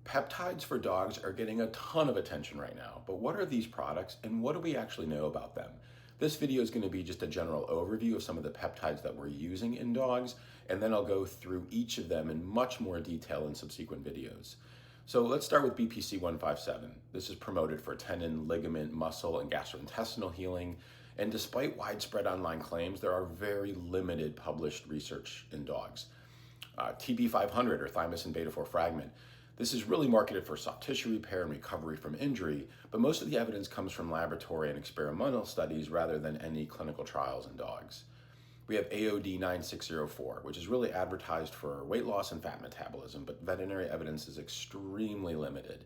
Peptides for dogs are getting a ton of attention right now, but what are these products and what do we actually know about them? This video is going to be just a general overview of some of the peptides that we're using in dogs, and then I'll go through each of them in much more detail in subsequent videos. So let's start with BPC-157. This is promoted for tendon, ligament, muscle, and gastrointestinal healing. And despite widespread online claims, there are very limited published research in dogs. TB500 or thymosin beta-4 fragment. This is really marketed for soft tissue repair and recovery from injury, but most of the evidence comes from laboratory and experimental studies rather than any clinical trials in dogs. We have AOD 9604, which is really advertised for weight loss and fat metabolism, but veterinary evidence is extremely limited.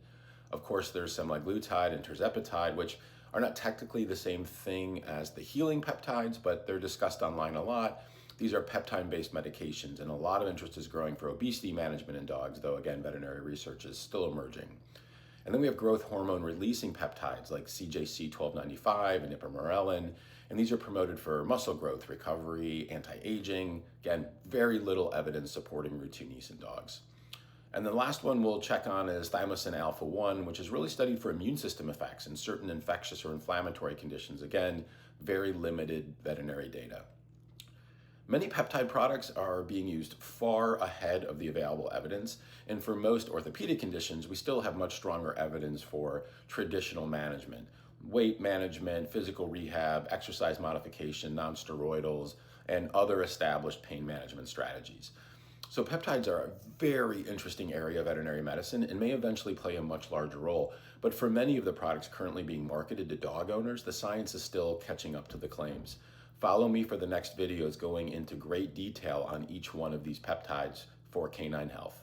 Of course, there's semaglutide and tirzepatide, which are not technically the same thing as the healing peptides, but they're discussed online a lot. These are peptide-based medications, and a lot of interest is growing for obesity management in dogs, though again, veterinary research is still emerging. And then we have growth hormone releasing peptides like CJC1295 and ipamorelin, and these are promoted for muscle growth, recovery, anti-aging. Again, very little evidence supporting routine use in dogs. And the last one we'll check on is thymosin alpha-1, which is really studied for immune system effects in certain infectious or inflammatory conditions. Again, very limited veterinary data. Many peptide products are being used far ahead of the available evidence, and for most orthopedic conditions, we still have much stronger evidence for traditional management. Weight management, physical rehab, exercise modification, nonsteroidals, and other established pain management strategies. So peptides are a very interesting area of veterinary medicine and may eventually play a much larger role. But for many of the products currently being marketed to dog owners, the science is still catching up to the claims. Follow me for the next videos going into great detail on each one of these peptides for canine health.